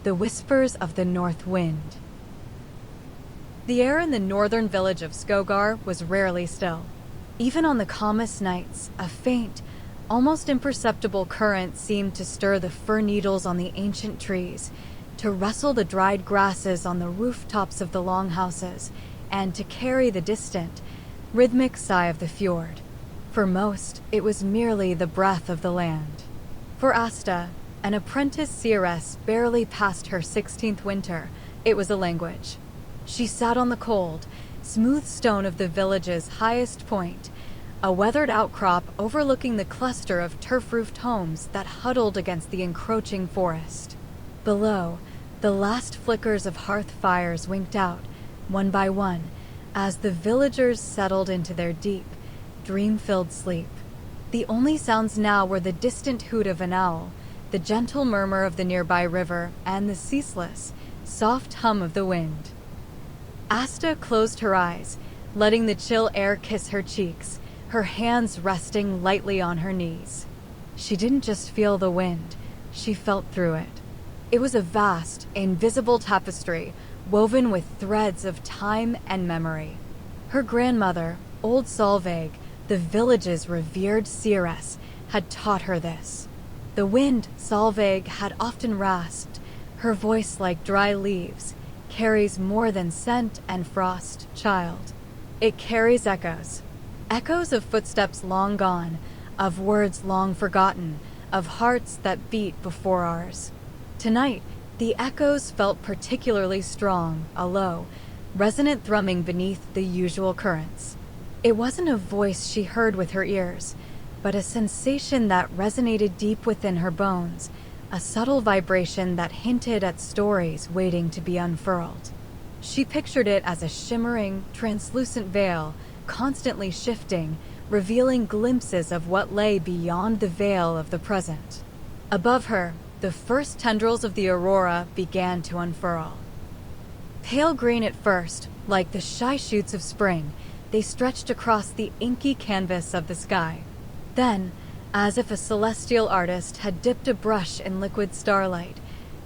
the whispers of the north wind. The air in the northern village of Skogar was rarely still. Even on the calmest nights, a faint, almost imperceptible current seemed to stir the fir needles on the ancient trees, to rustle the dried grasses on the rooftops of the longhouses, and to carry the distant, rhythmic sigh of the fjord. For most, it was merely the breath of the land. For Asta, an apprentice seeress barely past her 16th winter, it was a language. She sat on the cold, smooth stone of the village's highest point, a weathered outcrop overlooking the cluster of turf-roofed homes that huddled against the encroaching forest. Below, the last flickers of hearth fires winked out, one by one, as the villagers settled into their deep, dream-filled sleep. The only sounds now were the distant hoot of an owl, the gentle murmur of the nearby river, and the ceaseless, soft hum of the wind. Asta closed her eyes, letting the chill air kiss her cheeks, her hands resting lightly on her knees. She didn't just feel the wind, she felt through it. It was a vast, invisible tapestry, woven with threads of time and memory. Her grandmother, old Solveig, the village's revered seeress, had taught her this. The wind, Solveig had often rasped, her voice like dry leaves, carries more than scent and frost, child. It carries echoes. Echoes of footsteps long gone, of words long forgotten, of hearts that beat before ours. Tonight, the echoes felt particularly strong, a low, resonant thrumming beneath the usual currents. It wasn't a voice she heard with her ears, but a sensation that resonated deep within her bones, a subtle vibration that hinted at stories waiting to be unfurled. She pictured it as a shimmering, translucent veil, constantly shifting, revealing glimpses of what lay beyond the veil of the present. Above her, the first tendrils of the aurora began to unfurl. Pale green at first, like the shy shoots of spring, they stretched across the inky canvas of the sky. Then, as if a celestial artist had dipped a brush in liquid starlight,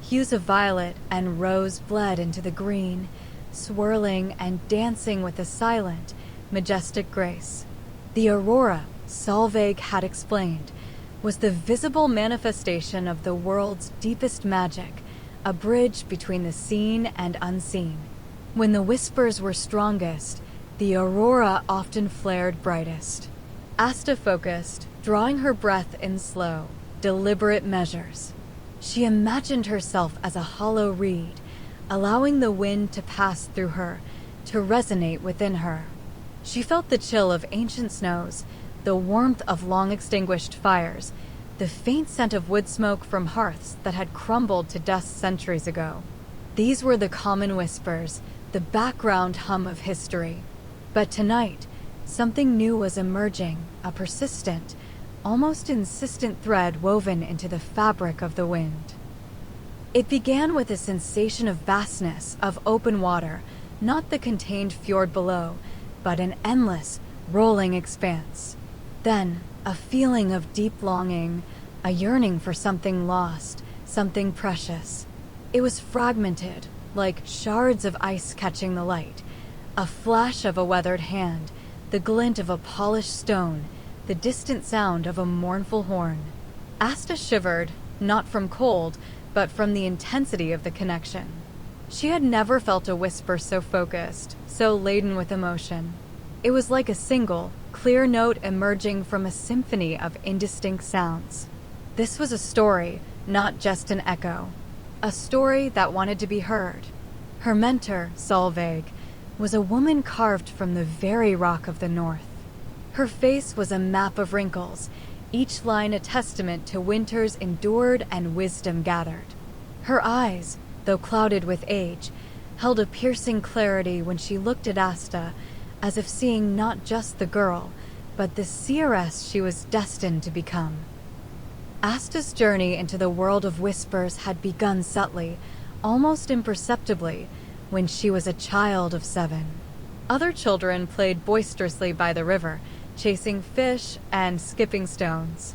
hues of violet and rose bled into the green, swirling and dancing with a silent, majestic grace. The aurora, Solveig had explained, was the visible manifestation of the world's deepest magic, a bridge between the seen and unseen. When the whispers were strongest, the aurora often flared brightest. Asta focused, drawing her breath in slow, deliberate measures. She imagined herself as a hollow reed, allowing the wind to pass through her, to resonate within her. She felt the chill of ancient snows, the warmth of long-extinguished fires, the faint scent of wood smoke from hearths that had crumbled to dust centuries ago. These were the common whispers, the background hum of history. But tonight, something new was emerging, a persistent, almost insistent thread woven into the fabric of the wind. It began with a sensation of vastness, of open water, not the contained fjord below, but an endless, rolling expanse. Then, a feeling of deep longing, a yearning for something lost, something precious. It was fragmented, like shards of ice catching the light, a flash of a weathered hand, the glint of a polished stone, the distant sound of a mournful horn. Asta shivered, not from cold, but from the intensity of the connection. She had never felt a whisper so focused, so laden with emotion. It was like a single, clear note emerging from a symphony of indistinct sounds. This was a story, not just an echo. A story that wanted to be heard. Her mentor, Solveig, was a woman carved from the very rock of the north. Her face was a map of wrinkles, each line a testament to winters endured and wisdom gathered. Her eyes, though clouded with age, held a piercing clarity when she looked at Asta, as if seeing not just the girl, but the seeress she was destined to become. Asta's journey into the world of whispers had begun subtly, almost imperceptibly, when she was a child of 7. Other children played boisterously by the river, chasing fish and skipping stones.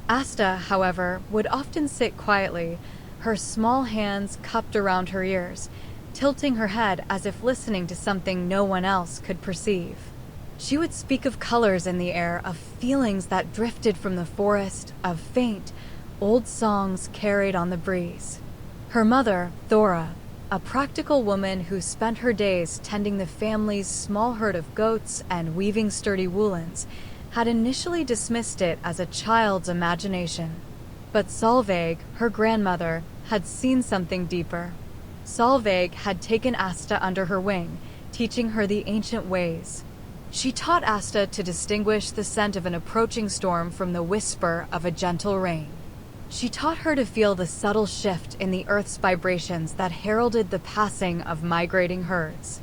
Asta, however, would often sit quietly, her small hands cupped around her ears, tilting her head as if listening to something no one else could perceive. She would speak of colors in the air, of feelings that drifted from the forest, of faint, old songs carried on the breeze. Her mother, Thora, a practical woman who spent her days tending the family's small herd of goats and weaving sturdy woolens, had initially dismissed it as a child's imagination. But Solveig, her grandmother, had seen something deeper. Solveig had taken Asta under her wing, teaching her the ancient ways. She taught Asta to distinguish the scent of an approaching storm from the whisper of a gentle rain. She taught her to feel the subtle shift in the earth's vibrations that heralded the passing of migrating herds.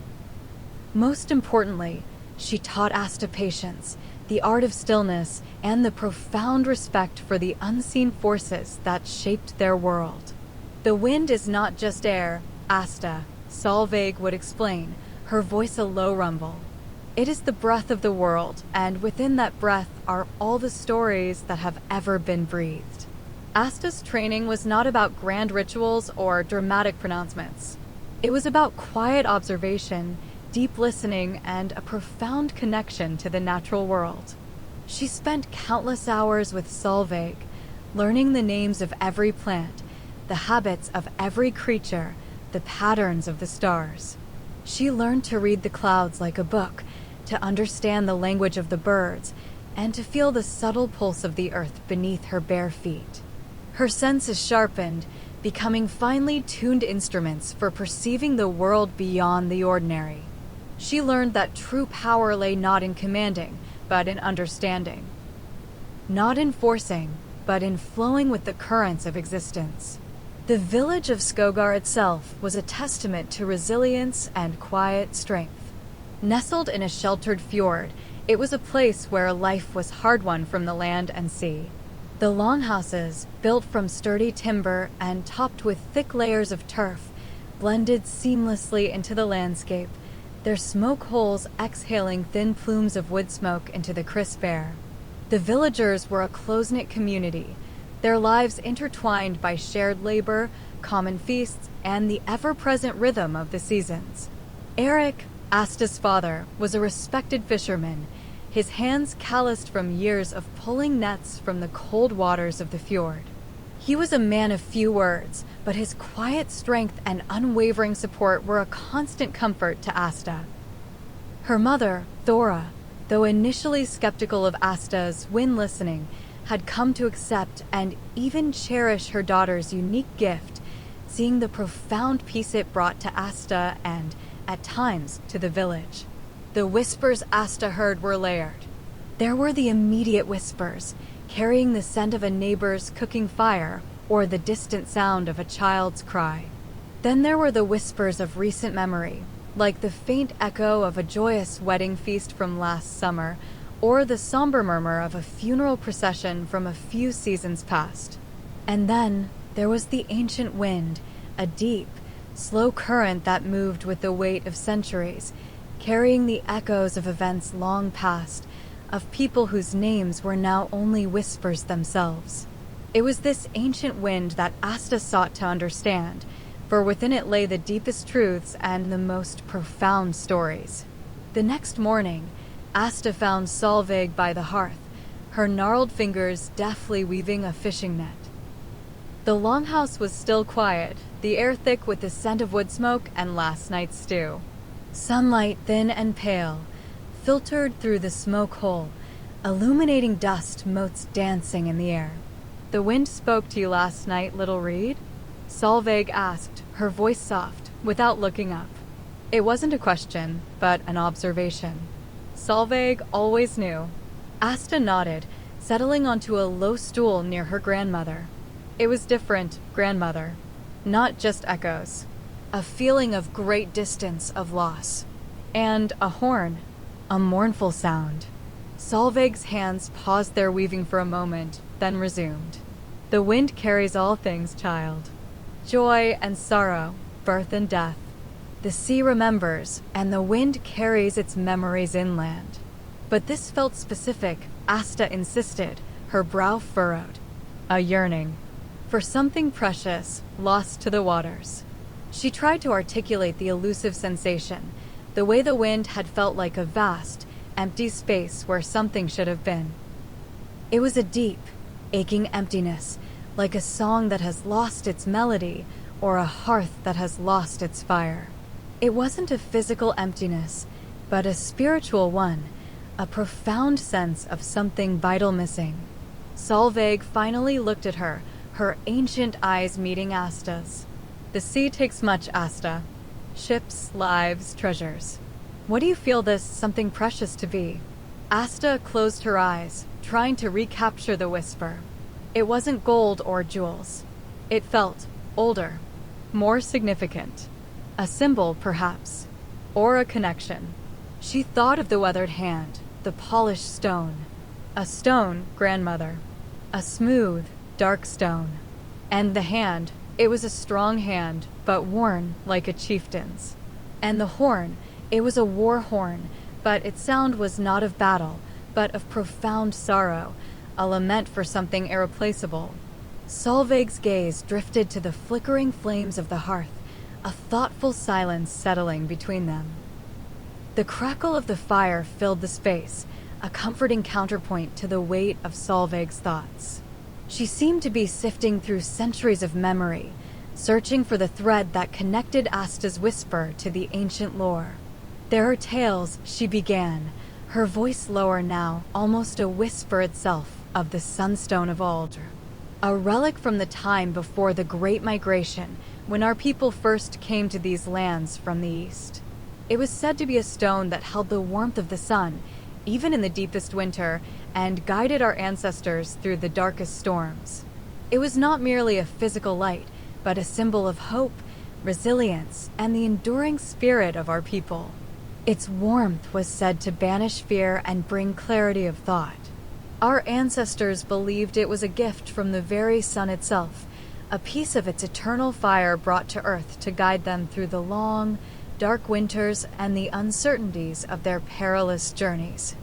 Most importantly, she taught Asta patience, the art of stillness, and the profound respect for the unseen forces that shaped their world. The wind is not just air, Asta, Solveig would explain, her voice a low rumble. It is the breath of the world, and within that breath are all the stories that have ever been breathed. Asta's training was not about grand rituals or dramatic pronouncements. It was about quiet observation, deep listening, and a profound connection to the natural world. She spent countless hours with Solveig, learning the names of every plant, the habits of every creature, the patterns of the stars. She learned to read the clouds like a book, to understand the language of the birds, and to feel the subtle pulse of the earth beneath her bare feet. Her senses sharpened, becoming finely tuned instruments for perceiving the world beyond the ordinary. She learned that true power lay not in commanding, but in understanding. Not in forcing, but in flowing with the currents of existence. The village of Skogar itself was a testament to resilience and quiet strength. Nestled in a sheltered fjord, it was a place where life was hard-won from the land and sea. The longhouses, built from sturdy timber and topped with thick layers of turf, blended seamlessly into the landscape, their smoke holes exhaling thin plumes of wood smoke into the crisp air. The villagers were a close-knit community, their lives intertwined by shared labor, common feasts, and the ever-present rhythm of the seasons. Eric, Asta's father, was a respected fisherman, his hands calloused from years of pulling nets from the cold waters of the fjord. He was a man of few words, but his quiet strength and unwavering support were a constant comfort to Asta. Her mother, Thora, though initially skeptical of Asta's when listening, had come to accept and even cherish her daughter's unique gift, seeing the profound peace it brought to Asta and, at times, to the village. The whispers Asta heard were layered. There were the immediate whispers, carrying the scent of a neighbor's cooking fire or the distant sound of a child's cry. Then there were the whispers of recent memory, like the faint echo of a joyous wedding feast from last summer, or the somber murmur of a funeral procession from a few seasons past. And then there was the ancient wind, a deep, slow current that moved with the weight of centuries, carrying the echoes of events long past, of people whose names were now only whispers themselves. It was this ancient wind that Asta sought to understand, for within it lay the deepest truths and the most profound stories. The next morning, Asta found Solveig by the hearth, her gnarled fingers deftly weaving a fishing net. The longhouse was still quiet, the air thick with the scent of wood smoke and last night's stew. Sunlight, thin and pale, filtered through the smoke hole, illuminating dust motes dancing in the air. "The wind spoke to you last night, little reed?" Solveig asked, her voice soft, without looking up. It wasn't a question, but an observation. Solveig always knew. Asta nodded, settling onto a low stool near her grandmother. It was different, grandmother. Not just echoes. A feeling of great distance of loss. And a horn. A mournful sound. Solveig's hands paused their weaving for a moment, then resumed. "The wind carries all things, child. Joy and sorrow, birth and death. The sea remembers, and the wind carries its memories inland." But this felt specific, Asta insisted, her brow furrowed. A yearning. for something precious lost to the waters. She tried to articulate the elusive sensation, the way the wind had felt like a vast, empty space where something should have been. It was a deep, aching emptiness, like a song that has lost its melody or a hearth that has lost its fire. It wasn't a physical emptiness, but a spiritual one, a profound sense of something vital missing. Solveig finally looked at her ancient eyes meeting Asta's. The sea takes much, Asta. Ships, lives, treasures. What do you feel this something precious to be? Asta closed her eyes, trying to recapture the whisper. It wasn't gold or jewels. It felt older, more significant. A symbol, perhaps, or a connection. She thought of the weathered hand, the polished stone. A stone, grandmother. A smooth, dark stone. And the hand, it was a strong hand, but worn like a chieftain's. And the horn, it was a war horn, but its sound was not of battle, but of profound sorrow, a lament for something irreplaceable. Solveig's gaze drifted to the flickering flames of the hearth, a thoughtful silence settling between them. The crackle of the fire filled the space, a comforting counterpoint to the weight of Solveig's thoughts. She seemed to be sifting through centuries of memory, searching for the thread that connected Asta's whisper to the ancient lore. There are tales, she began, her voice lower now, almost a whisper itself, of the Sunstone of Aldr, a relic from the time before the Great Migration, when our people first came to these lands from the east. It was said to be a stone that held the warmth of the sun, even in the deepest winter, and guided our ancestors through the darkest storms. It was not merely a physical light, but a symbol of hope, resilience, and the enduring spirit of our people. Its warmth was said to banish fear and bring clarity of thought. Our ancestors believed it was a gift from the very sun itself, a piece of its eternal fire brought to earth to guide them through the long, dark winters and the uncertainties of their perilous journeys.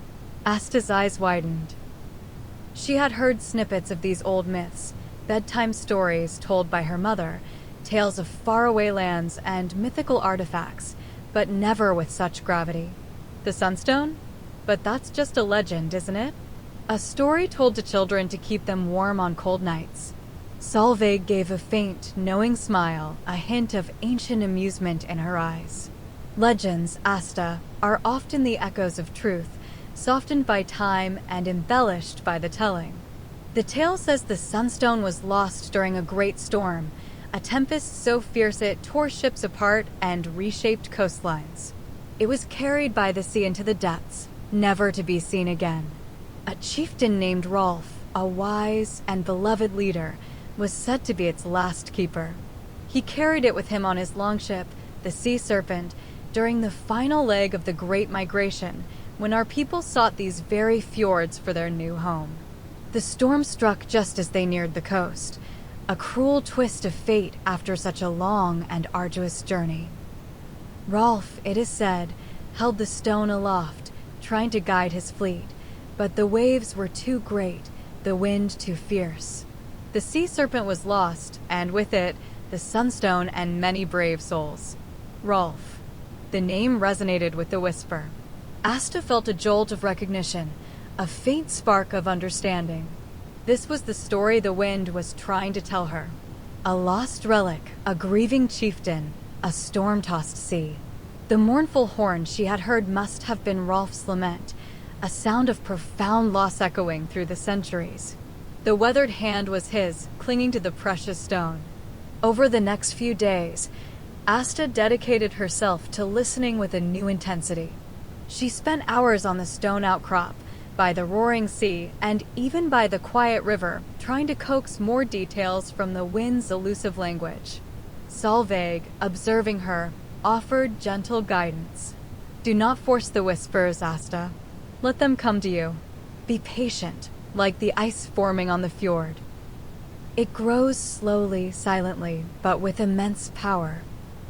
Asta's eyes widened. She had heard snippets of these old myths, bedtime stories told by her mother, tales of faraway lands and mythical artifacts, but never with such gravity. The Sunstone? But that's just a legend, isn't it? A story told to children to keep them warm on cold nights. Solveig gave a faint, knowing smile, a hint of ancient amusement in her eyes. Legends, Asta, are often the echoes of truth, softened by time and embellished by the telling. The tale says the Sunstone was lost during a great storm, a tempest so fierce it tore ships apart and reshaped coastlines. It was carried by the sea into the depths, never to be seen again. A chieftain named Rolf, a wise and beloved leader, was said to be its last keeper. He carried it with him on his longship, the Sea Serpent, during the final leg of the Great Migration, when our people sought these very fjords for their new home. The storm struck just as they neared the coast, a cruel twist of fate after such a long and arduous journey. Rolf, it is said, held the stone aloft, trying to guide his fleet, but the waves were too great, the wind too fierce. The Sea Serpent was lost, and with it, the Sunstone and many brave souls. Rolf. The name resonated with the whisper. Asta felt a jolt of recognition, a faint spark of understanding. This was the story the wind was trying to tell her. A lost relic, a grieving chieftain, a storm-tossed sea. The mournful horn she had heard must have been Rolf's lament, a sound of profound loss echoing through the centuries. The weathered hand was his, clinging to the precious stone. Over the next few days, Asta dedicated herself to listening with a new intensity. She spent hours on the stone outcrop, by the roaring sea, and even by the quiet river, trying to coax more details from the wind's elusive language. Solveig, observing her, offered gentle guidance. Do not force the whispers, Asta. Let them come to you. Be patient, like the ice forming on the fjord. It grows slowly, silently, but with immense power.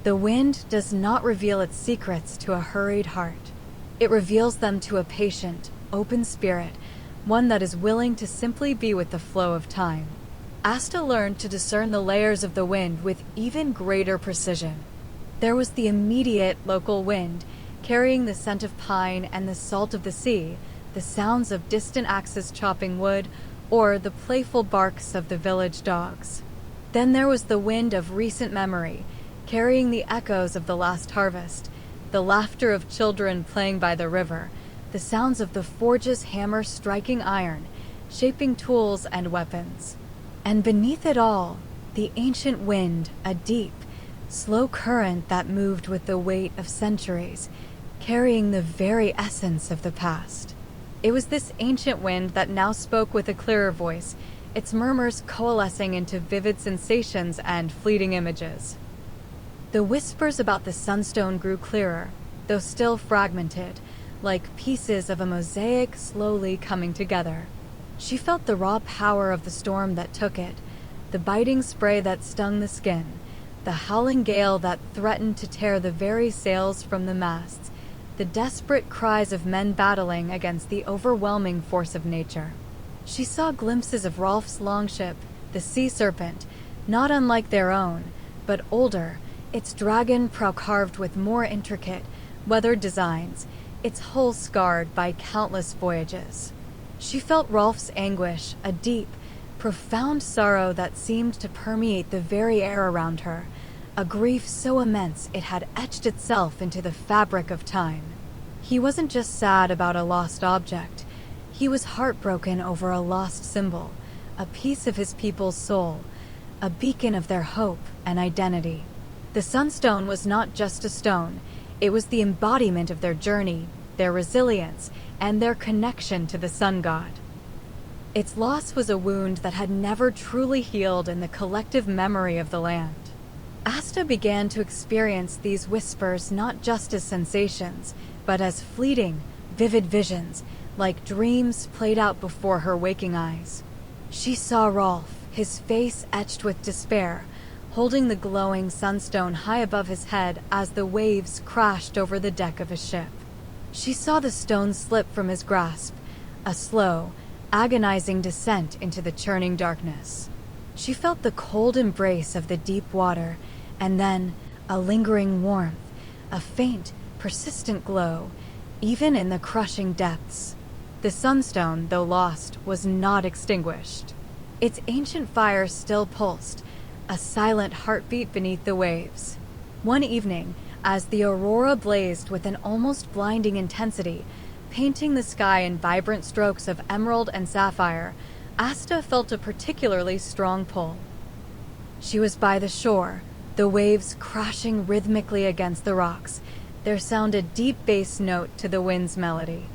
The wind does not reveal its secrets to a hurried heart. It reveals them to a patient, open spirit, one that is willing to simply be with the flow of time. Asta learned to discern the layers of the wind with even greater precision. There was the immediate local wind, carrying the scent of pine and the salt of the sea, the sounds of distant axes chopping wood, or the playful barks of the village dogs. Then there was the wind of recent memory, carrying the echoes of the last harvest, the laughter of children playing by the river, the sounds of the forge's hammer striking iron, shaping tools and weapons. And beneath it all, the ancient wind, a deep, slow current that moved with the weight of centuries, carrying the very essence of the past. It was this ancient wind that now spoke with a clearer voice, its murmurs coalescing into vivid sensations and fleeting images. The whispers about the sunstone grew clearer, though still fragmented, like pieces of a mosaic slowly coming together. She felt the raw power of the storm that took it, the biting spray that stung the skin, the howling gale that threatened to tear the very sails from the masts, the desperate cries of men battling against the overwhelming force of nature. She saw glimpses of Rolf's longship, the sea serpent, not unlike their own, but older, its dragon prow carved with more intricate, weathered designs, its hull scarred by countless voyages. She felt Rolf's anguish, a deep, profound sorrow that seemed to permeate the very air around her, a grief so immense it had etched itself into the fabric of time. He wasn't just sad about a lost object. He was heartbroken over a lost symbol, a piece of his people's soul, a beacon of their hope and identity. The Sunstone was not just a stone, it was the embodiment of their journey, their resilience, and their connection to the sun god. Its loss was a wound that had never truly healed in the collective memory of the land. Asta began to experience these whispers not just as sensations, but as fleeting, vivid visions, like dreams played out before her waking eyes. She saw Rolf, his face etched with despair, holding the glowing sunstone high above his head as the waves crashed over the deck of his ship. She saw the stone slip from his grasp, a slow, agonizing descent into the churning darkness. She felt the cold embrace of the deep water, and then a lingering warmth, a faint, persistent glow, even in the crushing depths. The sunstone, though lost, was not extinguished. Its ancient fire still pulsed, a silent heartbeat beneath the waves. One evening, as the aurora blazed with an almost blinding intensity, painting the sky in vibrant strokes of emerald and sapphire, Asta felt a particularly strong pull. She was by the shore, the waves crashing rhythmically against the rocks, there sounded a deep bass note to the wind's melody.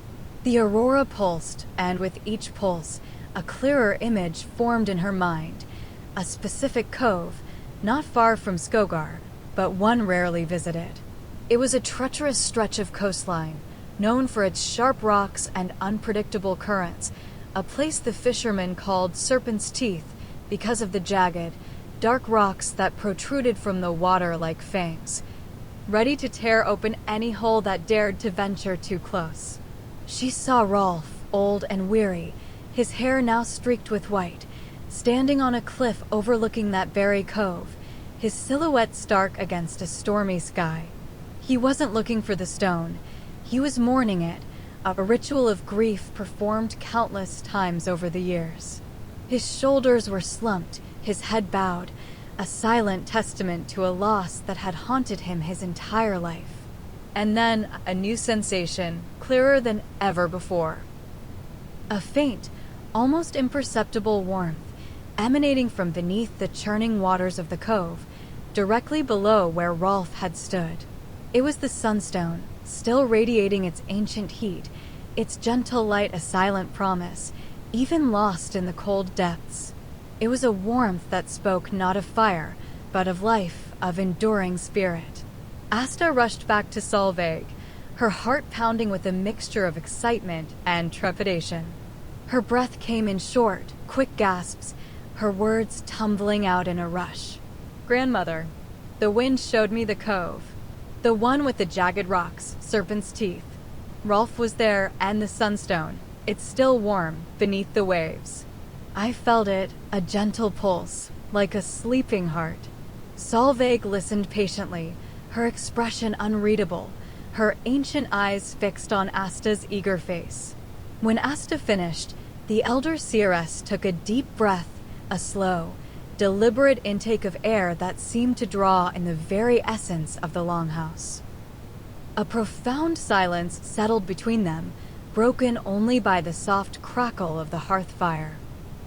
The aurora pulsed, and with each pulse, a clearer image formed in her mind, a specific cove, not far from Skogar, but one rarely visited. It was a treacherous stretch of coastline, known for its sharp rocks and unpredictable currents, a place the fishermen called Serpent's Teeth because of the jagged, dark rocks that protruded from the water like fangs, ready to tear open any hole that dared to venture too close. She saw Rolf, old and weary, his hair now streaked with white, standing on a cliff overlooking that very cove, his silhouette stark against a stormy sky. He wasn't looking for the stone. He was mourning it, a ritual of grief performed countless times over the years. His shoulders were slumped, his head bowed, a silent testament to a loss that had haunted him his entire life. And then a new sensation, clearer than ever before. A faint, almost imperceptible warmth, emanating from beneath the churning waters of the cove, directly below where Rolf had stood. It was the sunstone, still radiating its ancient heat, its gentle light a silent promise, even lost in the cold depths. It was a warmth that spoke not of fire, but of life, of enduring spirit. Asta rushed back to Solveig, her heart pounding with a mixture of excitement and trepidation. Her breath came in short, quick gasps, her words tumbling out in a rush. "Grandmother, the wind showed me the cove. The one with the jagged rocks, Serpent's Teeth. Rolf was there, and the sunstone. It's still warm, beneath the waves." I felt it, a gentle pulse, like a sleeping heart. Solveig listened patiently, her expression unreadable, her ancient eyes fixed on Asta's eager face. When Asta finished, the elder seeress took a deep breath, a slow, deliberate intake of air that seemed to draw in the very essence of the longhouse. A profound silence settled between them, broken only by the soft crackle of the hearth fire.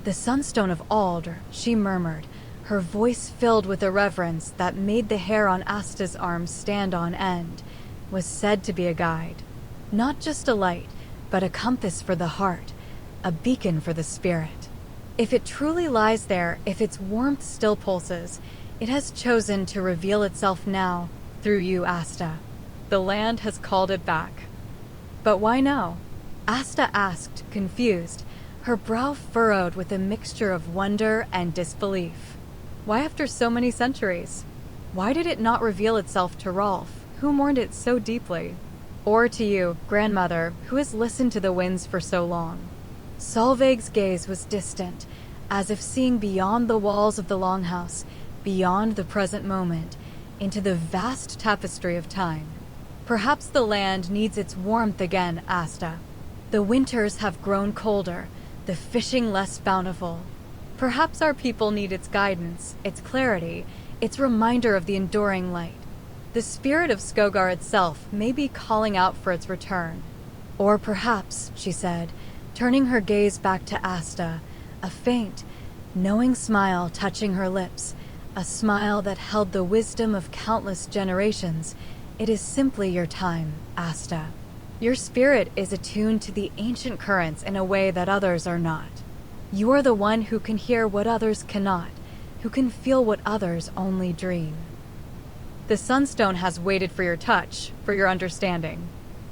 "The Sunstone of Ald," she murmured, her voice filled with a reverence that made the hair on Asta's arms stand on end, was said to be a guide. Not just a light, but a compass for the heart, a beacon for the spirit. If it truly lies there, if its warmth still pulses, it has chosen to reveal itself now, through you, Asta. The land has called it back. But why now? Asta asked, confused, her brow furrowed with a mixture of wonder and disbelief. Why after so many centuries? Why did it not reveal itself to Rolf, who mourned it so deeply? Or to you, grandmother, who has listened to the winds for so long? Solveig's gaze was distant, as if seeing beyond the walls of the longhouse, beyond the present moment, into the vast tapestry of time. Perhaps the land needs its warmth again, Asta. The winters have grown colder, the fishing less bountiful. Perhaps our people need its guidance, its clarity, its reminder of the enduring light. The spirit of Skogar itself may be calling out for its return. Or perhaps, she said, turning her gaze back to Asta, a faint, knowing smile touching her lips, a smile that held the wisdom of countless generations. It is simply your time, Asta. Your spirit is attuned to the ancient currents in a way that others are not. You are the one who can hear what others cannot, who can feel what others only dream. The Sunstone has waited for your touch, for your understanding.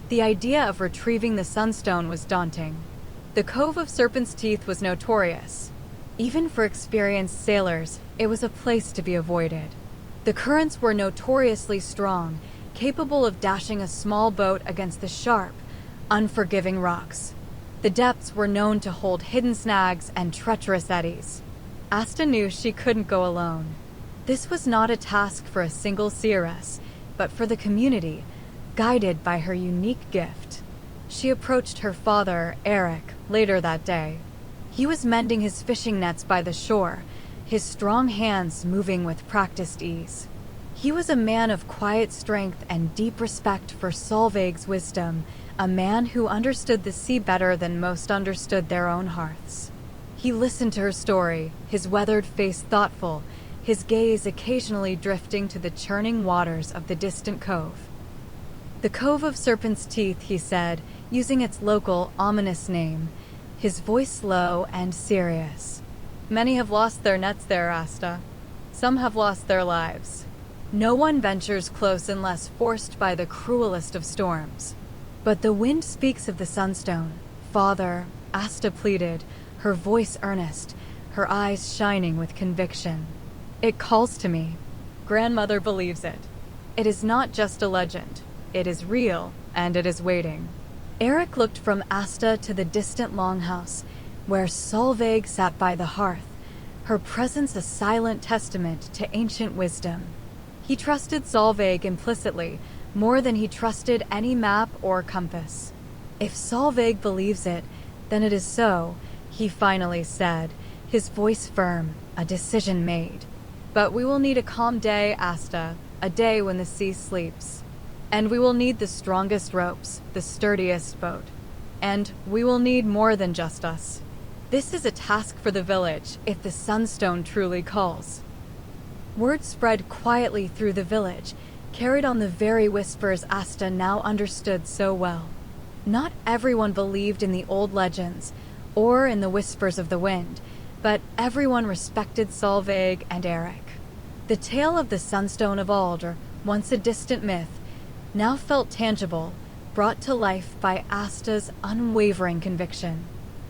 The idea of retrieving the Sunstone was daunting. The Cove of Serpent's Teeth was notorious. Even for experienced sailors, it was a place to be avoided. The currents were notoriously strong, capable of dashing a small boat against the sharp, unforgiving rocks. The depths were known to hold hidden snags and treacherous eddies. Asta knew she couldn't go alone. This was not a task for a single seeress, but for the community, guided by her unique gift. She approached her father, Eric, later that day. He was mending his fishing nets by the shore, his strong hands moving with practiced ease. He was a man of quiet strength and deep respect for Solveig's wisdom, a man who understood the sea better than most understood their own hearths. He listened to her story, his weathered face thoughtful, his gaze occasionally drifting to the churning waters of the distant cove. The Cove of Serpent's Teeth, he said, using its local, ominous name, his voice low and serious. Many have lost their nets there, Asta. Some have lost their lives. No one ventures close unless forced by the cruelest of storms. But the wind speaks of the Sunstone. Father, Asta pleaded, her voice earnest, her eyes shining with conviction. It calls to me. Grandmother believes it. It is not just a legend. It is real, and it is waiting. Eric looked from Asta to the distant longhouse, where Solveig sat by the hearth, her presence a silent testament to ancient wisdom. He trusted Solveig implicitly, more than he trusted any map or compass. If Solveig believes it, then it is so, he finally said, his voice firm, a decision made. But we will need a calm day, Asta, a day when the sea sleeps. And we will need the strongest ropes, the sturdiest boat. And we will need more than just us. This is a task for the village, if the Sunstone truly calls. Word spread quietly through the village, carried on the very whispers Asta now understood so well. Not everyone believed in the old legends, or in the whispers of the wind, but everyone respected Solveig and Eric. The tale of the Sunstone of Ald, once a distant myth, now felt tangible, brought to life by Asta's unwavering conviction.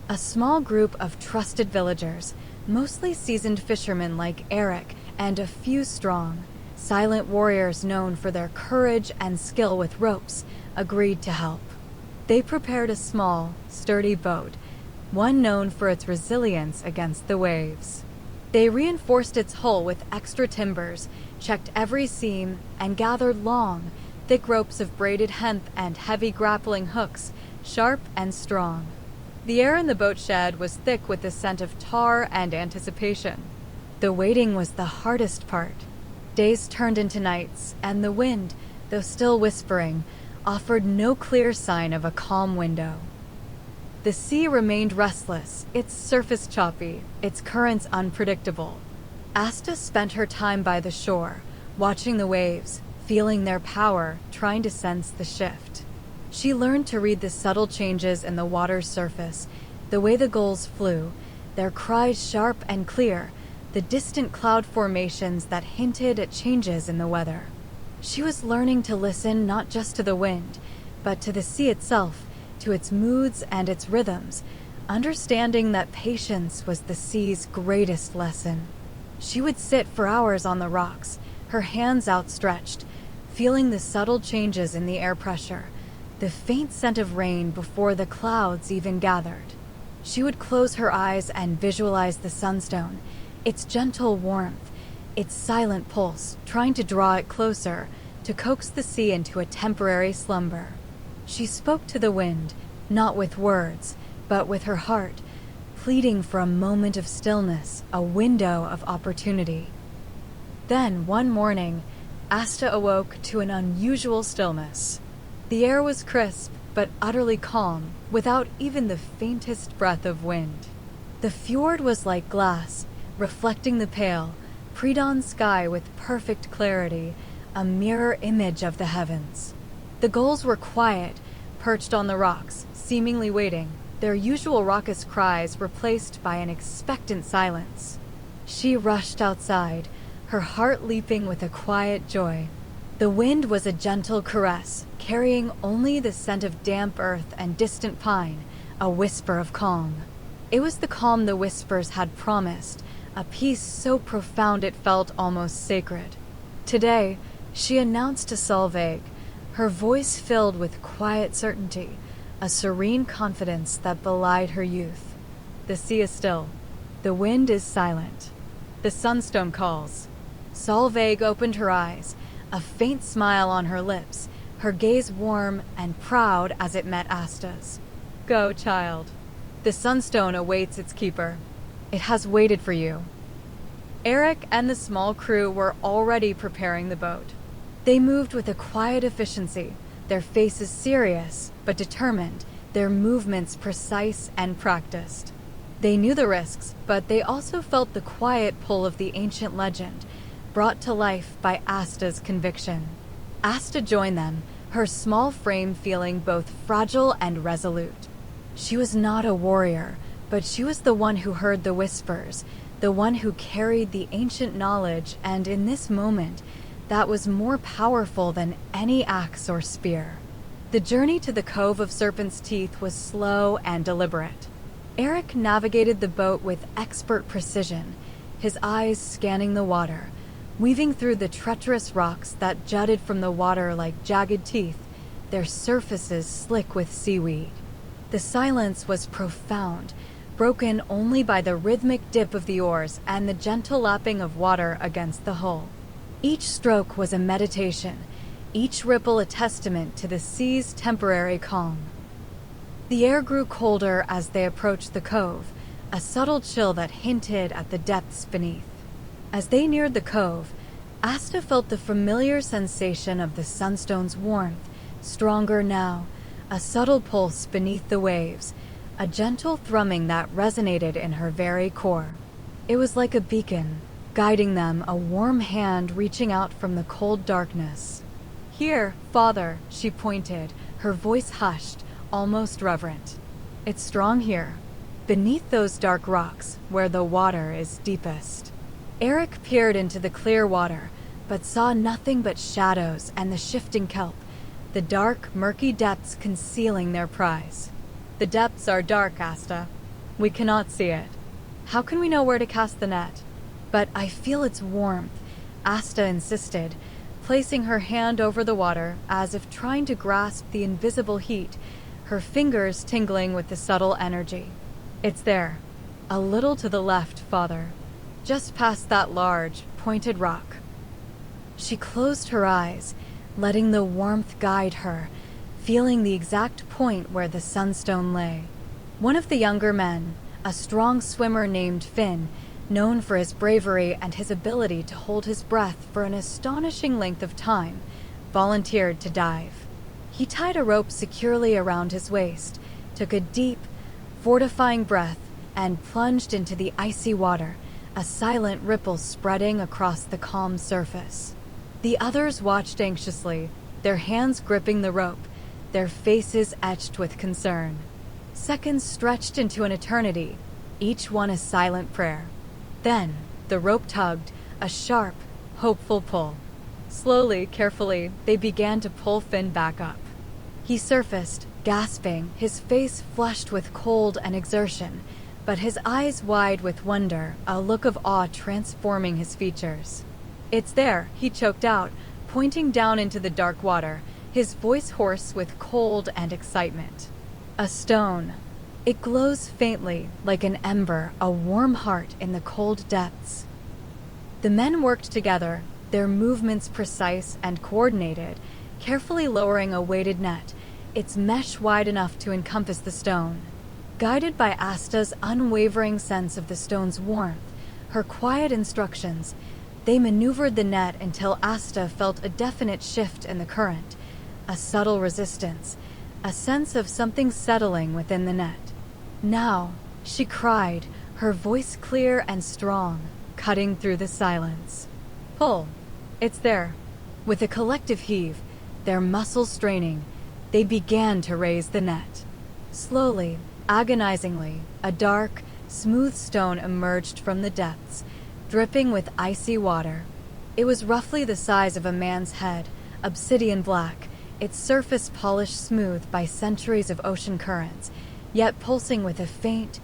A small group of trusted villagers, mostly seasoned fishermen like Eric, and a few strong, silent warriors known for their courage and skill with ropes, agreed to help. They prepared a small, sturdy boat, one known for its resilience against the waves. They reinforced its hull with extra timbers, checked every seam, and gathered long, thick ropes of braided hemp and heavy grappling hooks, sharp and strong. The air in the boat shed was thick with the scent of tar and anticipation. The waiting was the hardest part. Days turned into nights, and the wind, though still whispering, offered no clear sign of a calm window. The sea remained restless, its surface choppy, its currents unpredictable. Asta spent her time by the shore, watching the waves, feeling their power, trying to sense the shift. She learned to read the subtle changes in the water's surface, the way the gulls flew, their cries sharp and clear, the distant cloud formations that hinted at changes in the weather. She was learning to listen not just to the wind, but to the sea itself, to its moods and its rhythms, understanding that patience was the sea's greatest lesson. She would sit for hours on the rocks, her hands outstretched, feeling the subtle changes in the air pressure, the faint scent of rain before the clouds even gathered. She would close her eyes and visualize the sunstone, its gentle warmth, its silent pulse, trying to draw it closer, to coax the sea into a temporary slumber. She spoke to the wind, not with words, but with her heart, pleading for a moment of stillness, a window of opportunity. Then, one morning, Asta awoke to an unusual stillness. The air was crisp, but utterly calm, without even the faintest breath of wind. The fjord was like glass, reflecting the pale, pre-dawn sky with perfect clarity, a mirror image of the heavens. The gulls were quiet, perched on the rocks, seemingly waiting, their usual raucous cries replaced by an expectant silence. She rushed outside, her heart leaping with a quiet joy. The wind was a gentle caress, carrying only the scent of damp earth and distant pine, a whisper of calm. It was the calm the whispers had promised, a peace so profound it felt almost sacred. Today, she announced to Solveig, her voice filled with quiet certainty, a serene confidence that belied her youth. The sea is still. The wind is silent. The sunstone calls. Solveig opened her eyes, a faint smile on her lips, her gaze warm and proud as it met Asta's. Go, child. The sunstone awaits its keeper. It has waited for you. Eric and the small crew were already preparing the boat. They moved with a quiet efficiency, their faces serious but determined, their movements precise and practiced. They knew the risks, but they also felt the quiet pull of the ancient legend, brought to life by Asta's conviction. Asta joined them, her small frame feeling both fragile and resolute. She was not a warrior, but she was the one who heard the whispers, the one who carried the ancient knowledge, and in this moment, that was more powerful than any axe or spear. The journey to the Cove of Serpent's Teeth was slow and deliberate. Eric navigated the boat with expert precision, his eyes scanning the water, weaving through the treacherous rocks that jutted from the water like jagged teeth, their surfaces slick with seaweed. The silence was profound, broken only by the rhythmic dip of the oars and the gentle lapping of water against the hull. Each stroke was a meditation, each ripple a testament to the sea's temporary calm. The air grew colder as they approached the cove, a subtle chill that hinted at the depths beneath. As they neared the cove, Asta felt the familiar sensation of the sunstone's warmth, stronger now, a subtle pulse beneath the waves, a gentle thrumming that resonated in her very core. It was like a beacon, guiding them, a warm hand reaching out from the cold darkness. Here, Father, she pointed, her voice hushed, almost reverent. It's strong here, beneath those dark rocks, where the water is deepest. Eric peered into the clear water, but saw nothing but shadows and the shifting kelp, the dark, murky depths concealing their prize. The depths are dark, Asta. We cannot see it. How can we know where to cast the net? But I feel its warmth, Asta insisted, placing her hand over the water as if trying to grasp the invisible heat, her fingers tingling with the subtle energy. It's there. A little to the left, Father. Just past that large, pointed rock. She closed her eyes, letting the warmth guide her, feeling the exact point where the sunstone lay. One of the younger men, a strong swimmer named Finn, known for his bravery and his ability to hold his breath for an astonishing length of time, volunteered to dive. He tied a rope securely around his waist, took a deep, fortifying breath, and plunged into the icy water, a silent ripple spreading across the calm surface. The others watched anxiously, their hands gripping the rope, their faces etched with concern. Seconds stretched into an eternity, each one a silent prayer. Then, the rope tugged, a sharp, hopeful pull. Slowly, carefully, they began to pull Finn back up. He surfaced, gasping, his face flushed with cold and exertion, but his eyes wide with wonder, a look of awe transforming his features. "It's there," he choked out, pointing down into the dark water, his voice hoarse with cold and excitement. A stone. It glows faintly, like an ember, a warm heart in the cold depths. The men worked together, their movements precise and coordinated, carefully lowering a weighted net, its mesh wide enough to encompass the stone. Guided by Asta's unwavering sense of the stone's warmth, her quiet instructions, they maneuvered the net until Asta felt a definite shift in the current, a subtle resistance, a sense of something settling within the net. "Now," she cried, her voice clear and strong, cutting through the silence. "Pull. It's there." With a collective heave, their muscles straining, they began to raise the net. Slowly, agonizingly, a dark, smooth stone emerged from the depths, dripping with icy water. It was roughly the size of a man's head, obsidian black, its surface polished smooth by centuries of ocean currents, yet pulsing with a faint,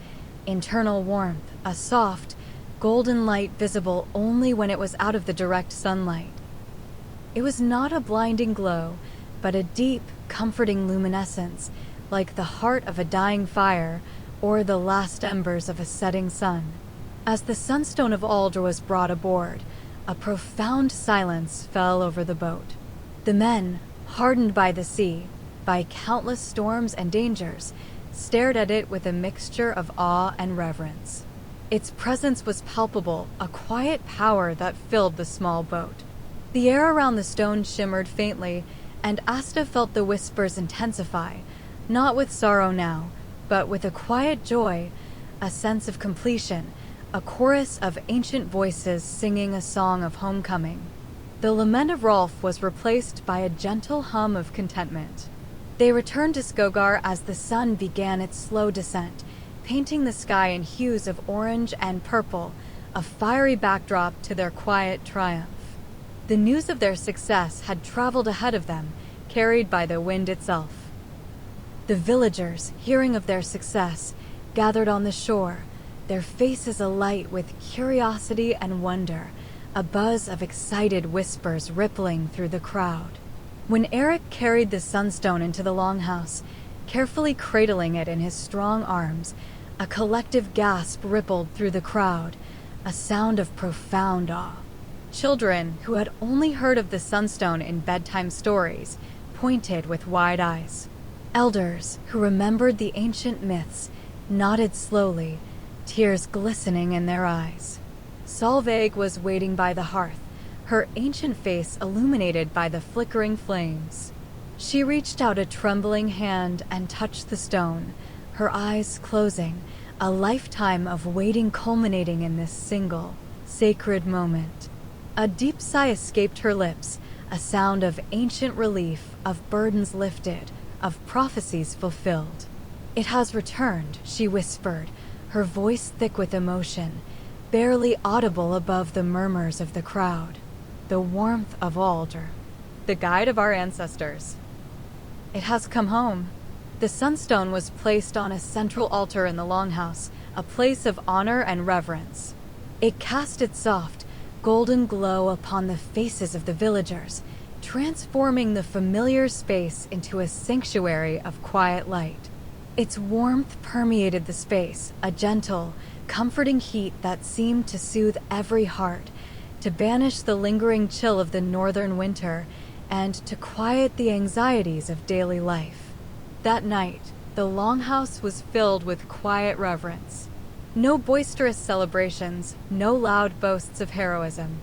internal warmth, a soft, golden light visible only when it was out of the direct sunlight. It was not a blinding glow, but a deep, comforting luminescence, like the heart of a dying fire or the last embers of a setting sun. As the sunstone of Aldr was brought aboard, a profound silence fell over the boat. The men, hardened by the sea, by countless storms and dangers, stared at it with a mixture of awe and reverence. Its presence was palpable, a quiet power that filled the small boat. The air around the stone shimmered faintly, and Asta felt the whispers intensify, not with sorrow now, but with a quiet joy, a sense of completion, a chorus of ancient voices singing a song of homecoming. The lament of Rolf was replaced by a gentle hum of contentment. They returned to Skogar as the sun began its slow descent, painting the sky in hues of orange and purple, a fiery backdrop to their quiet triumph. The news of their success had traveled ahead of them, carried by the wind itself. The villagers, hearing of their success, gathered on the shore, their faces alight with curiosity and wonder, a buzz of excited whispers rippling through the crowd. When Eric carried the sunstone into the longhouse, carefully cradling it in his strong arms, a collective gasp rippled through the crowd, a sound of profound awe. Children, who had only heard of the sunstone in bedtime stories, pointed with wide eyes. Elders, who remembered the ancient myths, nodded slowly, tears glistening in their eyes. Solveig was waiting by the hearth, her ancient face illuminated by the flickering flames. She reached out a trembling hand and touched the stone, her eyes closing, a lifetime of waiting culminating in this single, sacred moment. A deep sigh escaped her lips, a sound of ancient relief, of burdens lifted, of prophecies fulfilled. "It has returned," she whispered, her voice thick with emotion, barely audible above the murmurs of the crowd. "The warmth of Aldr, the guide of our ancestors. It has come home." The sunstone was placed on a central altar in the longhouse, a place of honor and reverence. It cast its soft, golden glow upon the faces of the villagers, transforming the familiar space into a sanctuary of quiet light. Its warmth permeated the space, a gentle, comforting heat that seemed to soothe every heart, to banish the lingering chill of the northern winter, and to quiet the anxieties of daily life. That night, the longhouse was filled with quiet reverence. No boisterous celebrations, no loud boasts of heroism.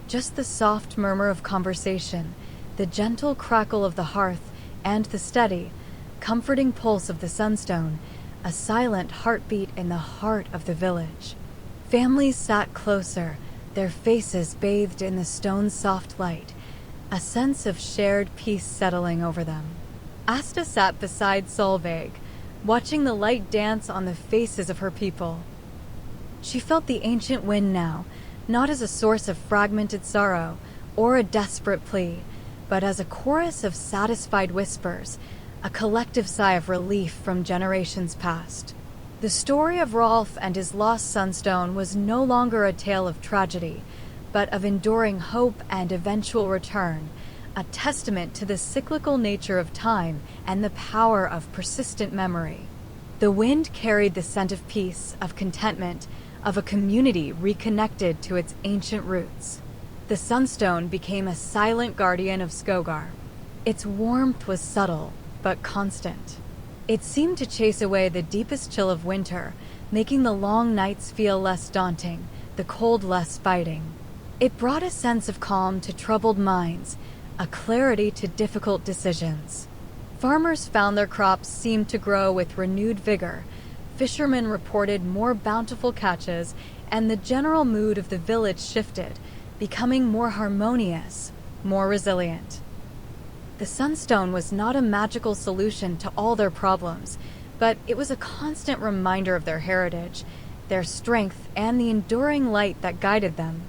Just the soft murmur of conversation, the gentle crackle of the hearth, and the steady, comforting pulse of the sunstone, a silent heartbeat in the heart of the village. Families sat closer, their faces bathed in the stone's soft light, a sense of shared peace settling over them. Asta sat beside Solveig, watching the light dance on the faces of her people. She felt the ancient wind now, not as a source of fragmented sorrow or a desperate plea, but as a chorus of satisfied whispers, a collective sigh of relief from generations past. The story of Rolf and his lost sunstone was no longer a tale of tragedy, but of enduring hope and eventual return, a testament to the cyclical nature of time and the power of persistent memory. The wind carried the scent of peace, of contentment, of a community reconnected to its ancient roots. The sunstone became a silent guardian of Skogar. Its warmth was subtle, but constant. It seemed to chase away the deepest chill of winter, making the long nights feel less daunting, the cold less biting. It brought a sense of calm to troubled minds, a clarity to difficult decisions. Farmers found their crops seemed to grow with renewed vigor, fishermen reported more bountiful catches, and the general mood of the village shifted, becoming more harmonious, more resilient. The sunstone was not a magical solution to all their problems, but it was a constant reminder of their heritage, their strength, and the enduring light that guided them.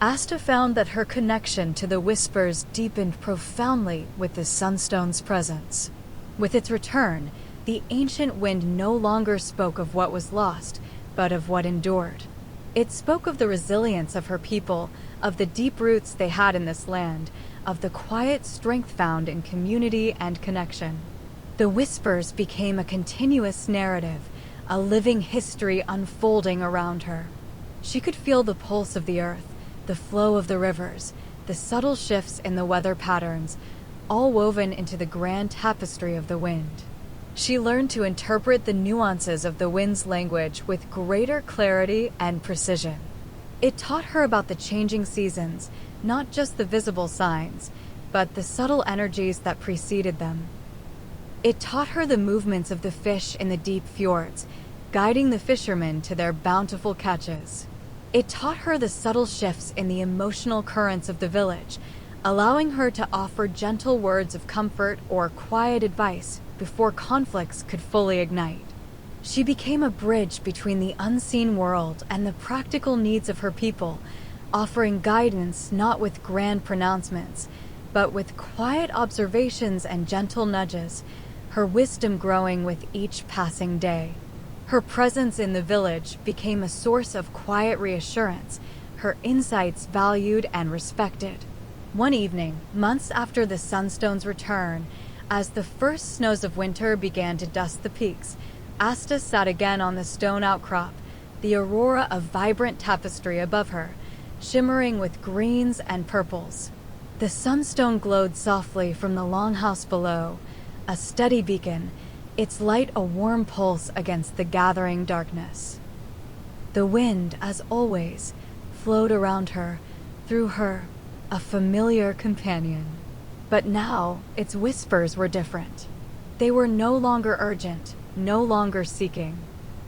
Asta found that her connection to the whispers deepened profoundly with the sunstone's presence. With its return, the ancient wind no longer spoke of what was lost, but of what endured. It spoke of the resilience of her people, of the deep roots they had in this land, of the quiet strength found in community and connection. The whispers became a continuous narrative, a living history unfolding around her. She could feel the pulse of the earth, the flow of the rivers, the subtle shifts in the weather patterns, all woven into the grand tapestry of the wind. She learned to interpret the nuances of the wind's language with greater clarity and precision. It taught her about the changing seasons, not just the visible signs, but the subtle energies that preceded them. It taught her the movements of the fish in the deep fjords, guiding the fishermen to their bountiful catches. It taught her the subtle shifts in the emotional currents of the village, allowing her to offer gentle words of comfort or quiet advice before conflicts could fully ignite. She became a bridge between the unseen world and the practical needs of her people, offering guidance not with grand pronouncements, but with quiet observations and gentle nudges, her wisdom growing with each passing day. Her presence in the village became a source of quiet reassurance, her insights valued and respected. One evening, months after the sunstone's return, as the first snows of winter began to dust the peaks, Asta sat again on the stone outcrop, the aurora of vibrant tapestry above her, shimmering with greens and purples. The sunstone glowed softly from the longhouse below, a steady beacon, its light a warm pulse against the gathering darkness. The wind, as always, flowed around her, through her, a familiar companion. But now, its whispers were different. They were no longer urgent, no longer seeking.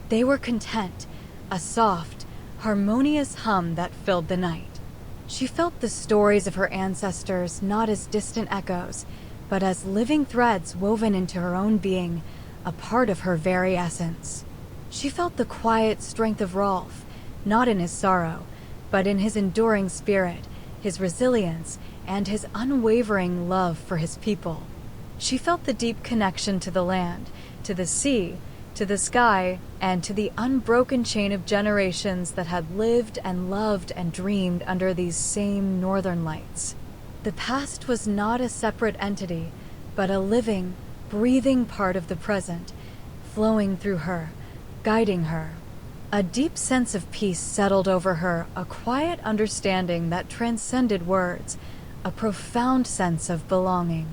They were content, a soft, harmonious hum that filled the night. She felt the stories of her ancestors not as distant echoes, but as living threads woven into her own being, a part of her very essence. She felt the quiet strength of Rolf, not in his sorrow, but in his enduring spirit, his resilience, and his unwavering love for his people. She felt the deep connection to the land, to the sea, to the sky, and to the unbroken chain of generations that had lived and loved and dreamed under these same northern lights. The past was not a separate entity, but a living, breathing part of the present, flowing through her, guiding her. A deep sense of peace settled over her, a quiet understanding that transcended words, a profound sense of belonging.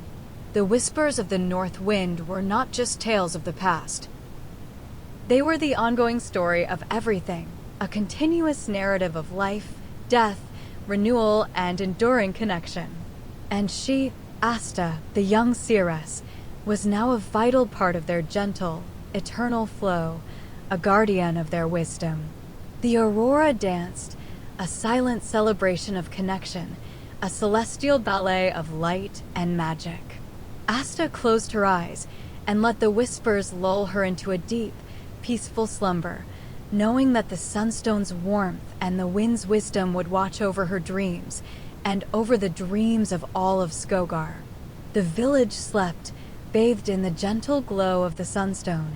The whispers of the north wind were not just tales of the past. They were the ongoing story of everything, a continuous narrative of life, death, renewal, and enduring connection. And she, Asta, the young seeress, was now a vital part of their gentle, eternal flow, a guardian of their wisdom. The aurora danced, a silent celebration of connection, a celestial ballet of light and magic. Asta closed her eyes and let the whispers lull her into a deep, peaceful slumber, knowing that the sunstone's warmth and the wind's wisdom would watch over her dreams and over the dreams of all of Skogar. The village slept, bathed in the gentle glow of the sunstone,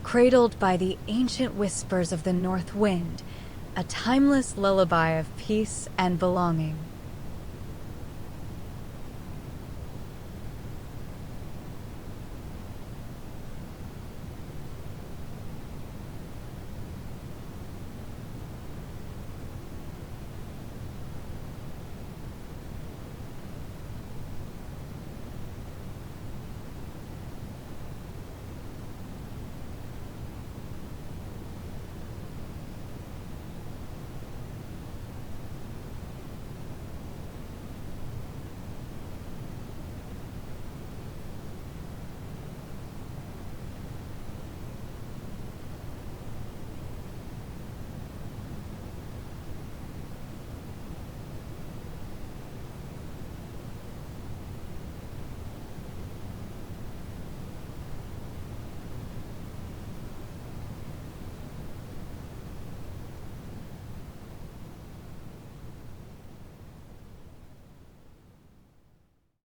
cradled by the ancient whispers of the north wind, a timeless lullaby of peace and belonging.